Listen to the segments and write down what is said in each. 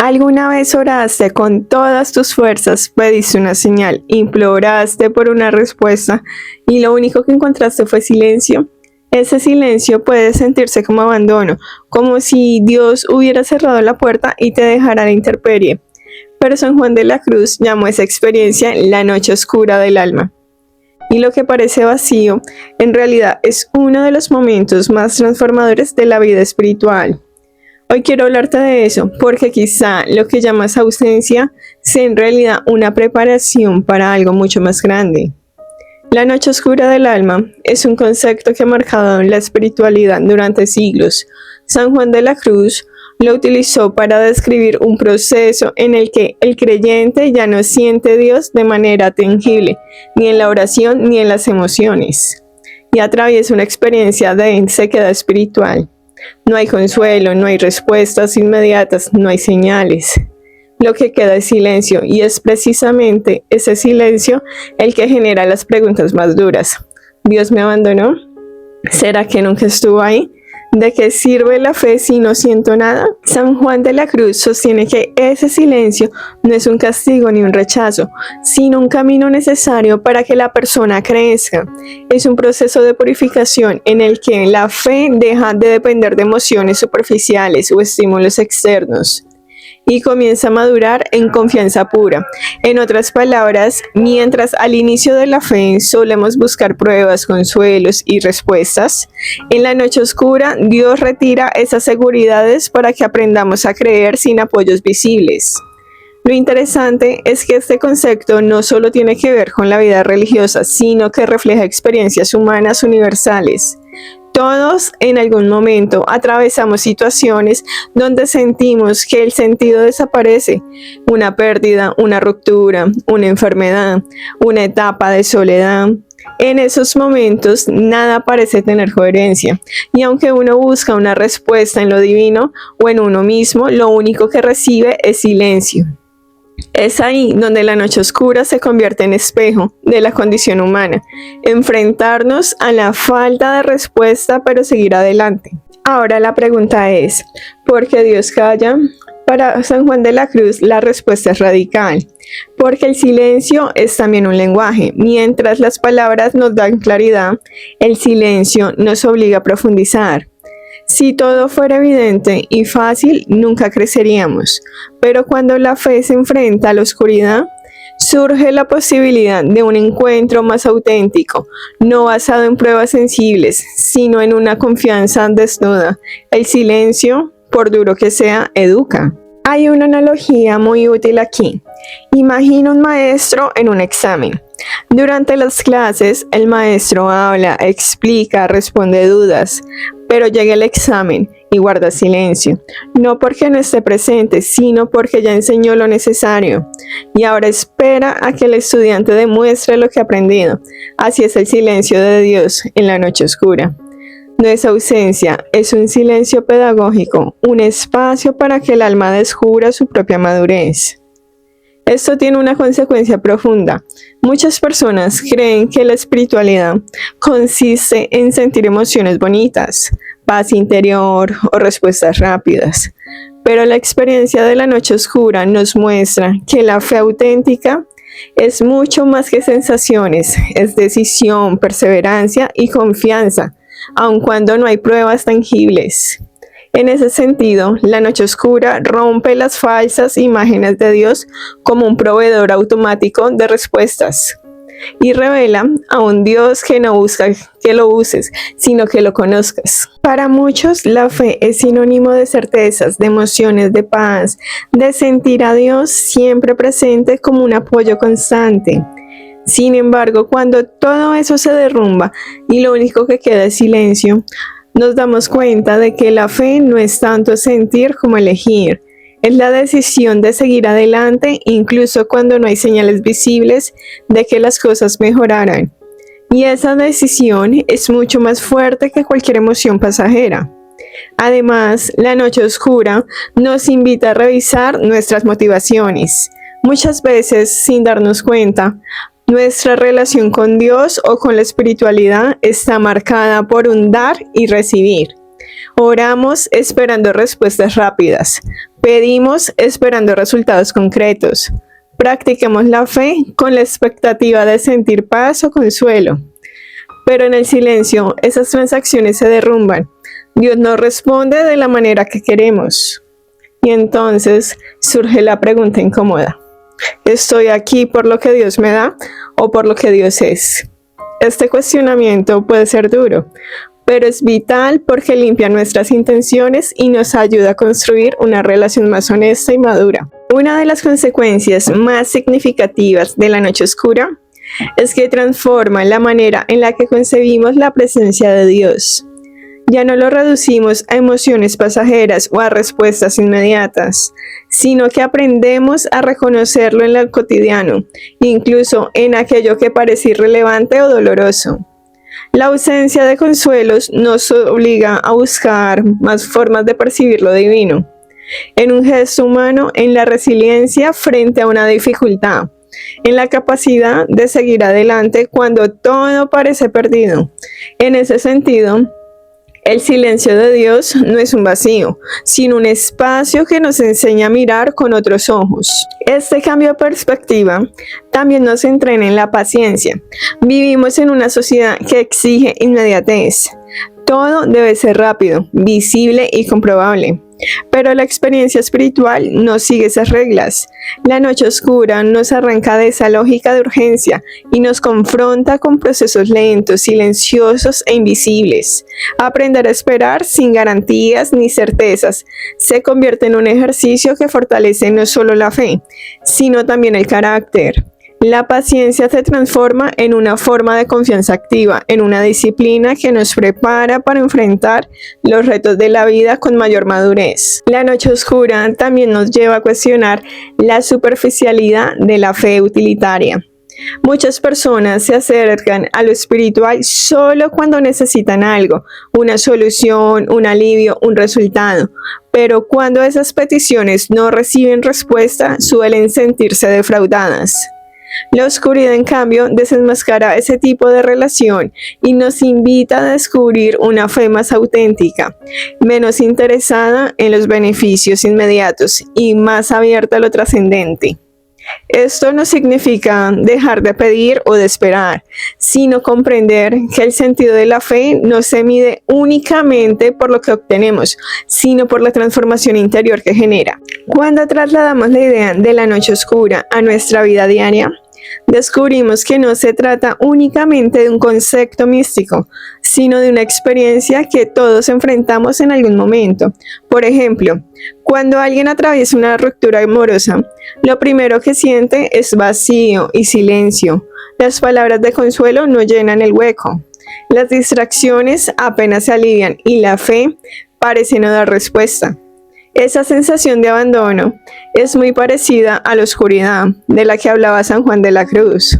¿Alguna vez oraste con todas tus fuerzas, pediste una señal, imploraste por una respuesta y lo único que encontraste fue silencio? Ese silencio puede sentirse como abandono, como si Dios hubiera cerrado la puerta y te dejara a la intemperie. Pero San Juan de la Cruz llamó esa experiencia la noche oscura del alma. Y lo que parece vacío, en realidad es uno de los momentos más transformadores de la vida espiritual. Hoy quiero hablarte de eso, porque quizá lo que llamas ausencia sea en realidad una preparación para algo mucho más grande. La noche oscura del alma es un concepto que ha marcado la espiritualidad durante siglos. San Juan de la Cruz lo utilizó para describir un proceso en el que el creyente ya no siente a Dios de manera tangible, ni en la oración ni en las emociones, y atraviesa una experiencia de sequedad espiritual. No hay consuelo, no hay respuestas inmediatas, no hay señales. Lo que queda es silencio, y es precisamente ese silencio el que genera las preguntas más duras. ¿Dios me abandonó? ¿Será que nunca estuvo ahí? ¿De qué sirve la fe si no siento nada? San Juan de la Cruz sostiene que ese silencio no es un castigo ni un rechazo, sino un camino necesario para que la persona crezca. Es un proceso de purificación en el que la fe deja de depender de emociones superficiales o estímulos externos y comienza a madurar en confianza pura. En otras palabras, mientras al inicio de la fe solemos buscar pruebas, consuelos y respuestas, en la noche oscura Dios retira esas seguridades para que aprendamos a creer sin apoyos visibles. Lo interesante es que este concepto no solo tiene que ver con la vida religiosa, sino que refleja experiencias humanas universales. Todos en algún momento atravesamos situaciones donde sentimos que el sentido desaparece, una pérdida, una ruptura, una enfermedad, una etapa de soledad. En esos momentos nada parece tener coherencia, y aunque uno busca una respuesta en lo divino o en uno mismo, lo único que recibe es silencio. Es ahí donde la noche oscura se convierte en espejo de la condición humana, enfrentarnos a la falta de respuesta pero seguir adelante. Ahora la pregunta es, ¿por qué Dios calla? Para San Juan de la Cruz la respuesta es radical, porque el silencio es también un lenguaje. Mientras las palabras nos dan claridad, el silencio nos obliga a profundizar. Si todo fuera evidente y fácil, nunca creceríamos, pero cuando la fe se enfrenta a la oscuridad, surge la posibilidad de un encuentro más auténtico, no basado en pruebas sensibles, sino en una confianza desnuda. El silencio, por duro que sea, educa. Hay una analogía muy útil aquí. Imagina un maestro en un examen. Durante las clases, el maestro habla, explica, responde dudas, pero llega el examen y guarda silencio, no porque no esté presente, sino porque ya enseñó lo necesario y ahora espera a que el estudiante demuestre lo que ha aprendido. Así es el silencio de Dios en la noche oscura. No es ausencia, es un silencio pedagógico, un espacio para que el alma descubra su propia madurez. Esto tiene una consecuencia profunda. Muchas personas creen que la espiritualidad consiste en sentir emociones bonitas, paz interior o respuestas rápidas. Pero la experiencia de la noche oscura nos muestra que la fe auténtica es mucho más que sensaciones, es decisión, perseverancia y confianza, aun cuando no hay pruebas tangibles. En ese sentido, la noche oscura rompe las falsas imágenes de Dios como un proveedor automático de respuestas y revela a un Dios que no busca que lo uses, sino que lo conozcas. Para muchos, la fe es sinónimo de certezas, de emociones, de paz, de sentir a Dios siempre presente como un apoyo constante. Sin embargo, cuando todo eso se derrumba y lo único que queda es silencio, nos damos cuenta de que la fe no es tanto sentir como elegir. Es la decisión de seguir adelante incluso cuando no hay señales visibles de que las cosas mejorarán. Y esa decisión es mucho más fuerte que cualquier emoción pasajera. Además, la noche oscura nos invita a revisar nuestras motivaciones. Muchas veces, sin darnos cuenta, nuestra relación con Dios o con la espiritualidad está marcada por un dar y recibir. Oramos esperando respuestas rápidas, Pedimos esperando resultados concretos. Practiquemos la fe con la expectativa de sentir paz o consuelo. Pero en el silencio, esas transacciones se derrumban. Dios no responde de la manera que queremos. Y entonces surge la pregunta incómoda. ¿Estoy aquí por lo que Dios me da o por lo que Dios es? Este cuestionamiento puede ser duro, pero es vital porque limpia nuestras intenciones y nos ayuda a construir una relación más honesta y madura. Una de las consecuencias más significativas de la noche oscura es que transforma la manera en la que concebimos la presencia de Dios. Ya no lo reducimos a emociones pasajeras o a respuestas inmediatas, sino que aprendemos a reconocerlo en lo cotidiano, incluso en aquello que parece irrelevante o doloroso. La ausencia de consuelos nos obliga a buscar más formas de percibir lo divino, en un gesto humano, en la resiliencia frente a una dificultad, en la capacidad de seguir adelante cuando todo parece perdido. En ese sentido, el silencio de Dios no es un vacío, sino un espacio que nos enseña a mirar con otros ojos. Este cambio de perspectiva también nos entrena en la paciencia. Vivimos en una sociedad que exige inmediatez. Todo debe ser rápido, visible y comprobable. Pero la experiencia espiritual no sigue esas reglas. La noche oscura nos arranca de esa lógica de urgencia y nos confronta con procesos lentos, silenciosos e invisibles. Aprender a esperar sin garantías ni certezas se convierte en un ejercicio que fortalece no solo la fe, sino también el carácter. La paciencia se transforma en una forma de confianza activa, en una disciplina que nos prepara para enfrentar los retos de la vida con mayor madurez. La noche oscura también nos lleva a cuestionar la superficialidad de la fe utilitaria. Muchas personas se acercan a lo espiritual solo cuando necesitan algo, una solución, un alivio, un resultado. Pero cuando esas peticiones no reciben respuesta, suelen sentirse defraudadas. La oscuridad, en cambio, desenmascara ese tipo de relación y nos invita a descubrir una fe más auténtica, menos interesada en los beneficios inmediatos y más abierta a lo trascendente. Esto no significa dejar de pedir o de esperar, sino comprender que el sentido de la fe no se mide únicamente por lo que obtenemos, sino por la transformación interior que genera. Cuando trasladamos la idea de la noche oscura a nuestra vida diaria, descubrimos que no se trata únicamente de un concepto místico, sino de una experiencia que todos enfrentamos en algún momento. Por ejemplo, cuando alguien atraviesa una ruptura amorosa, lo primero que siente es vacío y silencio. Las palabras de consuelo no llenan el hueco. Las distracciones apenas se alivian y la fe parece no dar respuesta. Esa sensación de abandono es muy parecida a la oscuridad de la que hablaba San Juan de la Cruz.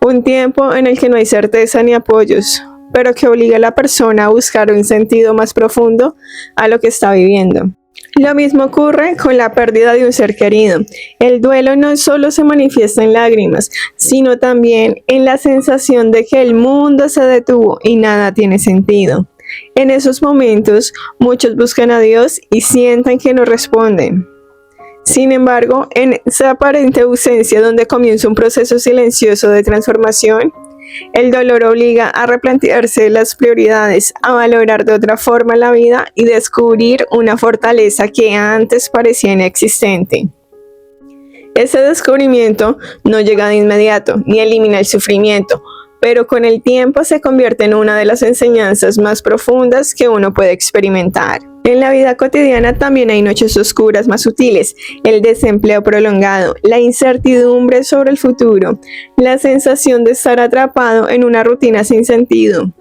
Un tiempo en el que no hay certeza ni apoyos, pero que obliga a la persona a buscar un sentido más profundo a lo que está viviendo. Lo mismo ocurre con la pérdida de un ser querido. El duelo no solo se manifiesta en lágrimas, sino también en la sensación de que el mundo se detuvo y nada tiene sentido. En esos momentos, muchos buscan a Dios y sienten que no responden. Sin embargo, en esa aparente ausencia donde comienza un proceso silencioso de transformación, el dolor obliga a replantearse las prioridades, a valorar de otra forma la vida y descubrir una fortaleza que antes parecía inexistente. Ese descubrimiento no llega de inmediato ni elimina el sufrimiento, pero con el tiempo se convierte en una de las enseñanzas más profundas que uno puede experimentar. En la vida cotidiana también hay noches oscuras más sutiles, el desempleo prolongado, la incertidumbre sobre el futuro, la sensación de estar atrapado en una rutina sin sentido.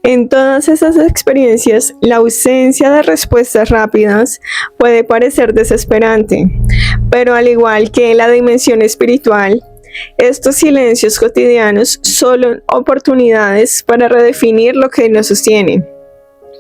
En todas esas experiencias, la ausencia de respuestas rápidas puede parecer desesperante, pero al igual que en la dimensión espiritual, estos silencios cotidianos son oportunidades para redefinir lo que nos sostiene.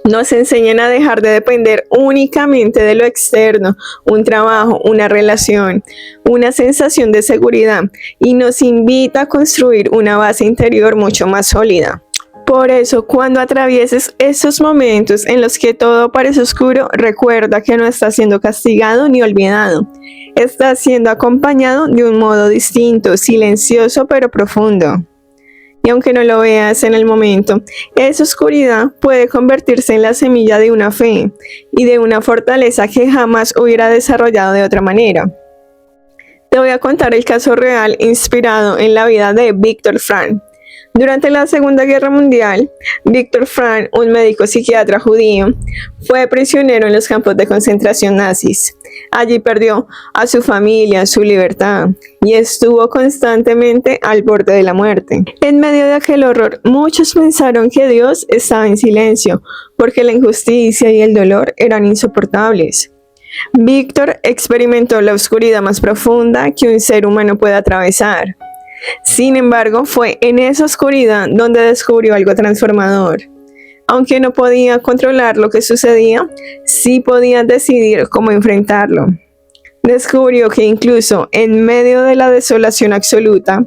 Nos enseñan a dejar de depender únicamente de lo externo, un trabajo, una relación, una sensación de seguridad, y nos invita a construir una base interior mucho más sólida. Por eso, cuando atravieses esos momentos en los que todo parece oscuro, recuerda que no estás siendo castigado ni olvidado. Estás siendo acompañado de un modo distinto, silencioso pero profundo. Y aunque no lo veas en el momento, esa oscuridad puede convertirse en la semilla de una fe y de una fortaleza que jamás hubiera desarrollado de otra manera. Te voy a contar el caso real inspirado en la vida de Viktor Frankl. Durante la Segunda Guerra Mundial, Viktor Frankl, un médico psiquiatra judío, fue prisionero en los campos de concentración nazis. Allí perdió a su familia, su libertad, y estuvo constantemente al borde de la muerte. En medio de aquel horror, muchos pensaron que Dios estaba en silencio, porque la injusticia y el dolor eran insoportables. Víctor experimentó la oscuridad más profunda que un ser humano puede atravesar. Sin embargo, fue en esa oscuridad donde descubrió algo transformador. Aunque no podía controlar lo que sucedía, sí podía decidir cómo enfrentarlo. Descubrió que incluso en medio de la desolación absoluta,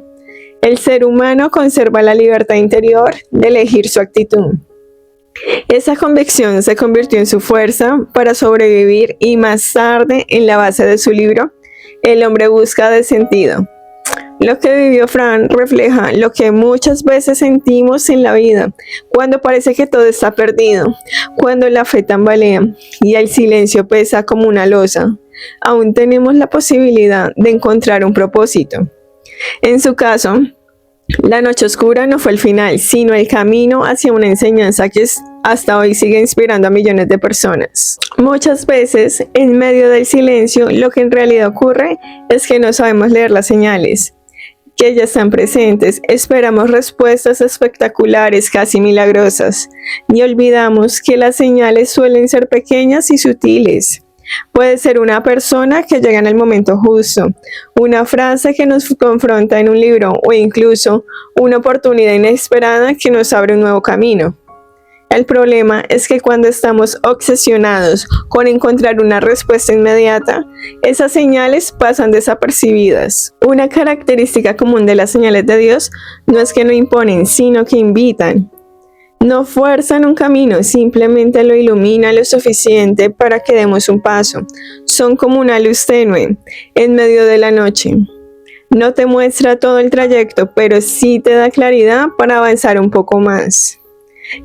el ser humano conserva la libertad interior de elegir su actitud. Esa convicción se convirtió en su fuerza para sobrevivir y más tarde, en la base de su libro, El hombre busca de sentido. Lo que vivió Fran refleja lo que muchas veces sentimos en la vida, cuando parece que todo está perdido, cuando la fe tambalea y el silencio pesa como una losa. Aún tenemos la posibilidad de encontrar un propósito. En su caso, la noche oscura no fue el final, sino el camino hacia una enseñanza que hasta hoy sigue inspirando a millones de personas. Muchas veces, en medio del silencio, lo que en realidad ocurre es que no sabemos leer las señales, que ya están presentes, esperamos respuestas espectaculares, casi milagrosas, y olvidamos que las señales suelen ser pequeñas y sutiles. Puede ser una persona que llega en el momento justo, una frase que nos confronta en un libro o incluso una oportunidad inesperada que nos abre un nuevo camino. El problema es que cuando estamos obsesionados con encontrar una respuesta inmediata, esas señales pasan desapercibidas. Una característica común de las señales de Dios no es que no imponen, sino que invitan. No fuerzan un camino, simplemente lo iluminan lo suficiente para que demos un paso. Son como una luz tenue en medio de la noche. No te muestra todo el trayecto, pero sí te da claridad para avanzar un poco más.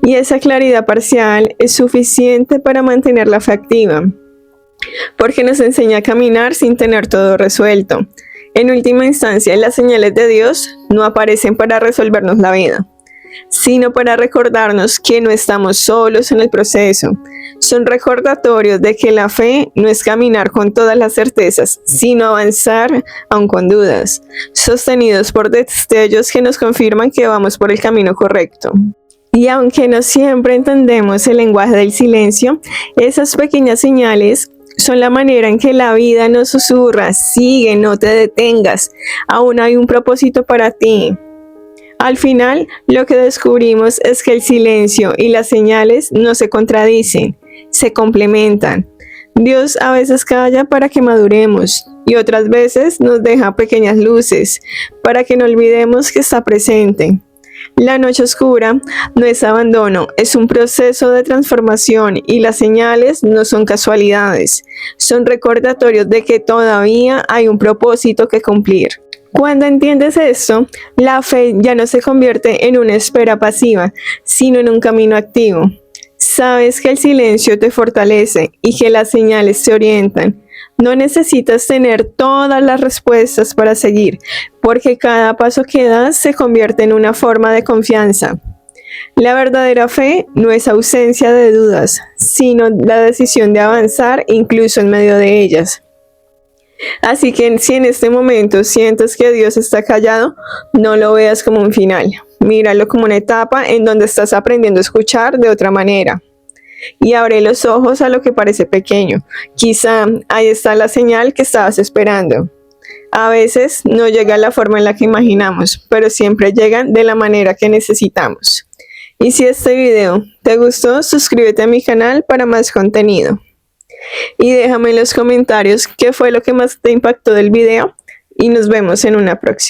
Y esa claridad parcial es suficiente para mantener la fe activa, porque nos enseña a caminar sin tener todo resuelto. En última instancia, las señales de Dios no aparecen para resolvernos la vida, sino para recordarnos que no estamos solos en el proceso. Son recordatorios de que la fe no es caminar con todas las certezas, sino avanzar aun con dudas, sostenidos por destellos que nos confirman que vamos por el camino correcto. Y aunque no siempre entendemos el lenguaje del silencio, esas pequeñas señales son la manera en que la vida nos susurra: sigue, no te detengas, aún hay un propósito para ti. Al final, lo que descubrimos es que el silencio y las señales no se contradicen, se complementan. Dios a veces calla para que maduremos y otras veces nos deja pequeñas luces para que no olvidemos que está presente. La noche oscura no es abandono, es un proceso de transformación y las señales no son casualidades, son recordatorios de que todavía hay un propósito que cumplir. Cuando entiendes esto, la fe ya no se convierte en una espera pasiva, sino en un camino activo. Sabes que el silencio te fortalece y que las señales te orientan. No necesitas tener todas las respuestas para seguir, porque cada paso que das se convierte en una forma de confianza. La verdadera fe no es ausencia de dudas, sino la decisión de avanzar incluso en medio de ellas. Así que si en este momento sientes que Dios está callado, no lo veas como un final. Míralo como una etapa en donde estás aprendiendo a escuchar de otra manera. Y abre los ojos a lo que parece pequeño. Quizá ahí está la señal que estabas esperando. A veces no llega la forma en la que imaginamos, pero siempre llegan de la manera que necesitamos. Y si este video te gustó, suscríbete a mi canal para más contenido. Y déjame en los comentarios qué fue lo que más te impactó del video y nos vemos en una próxima.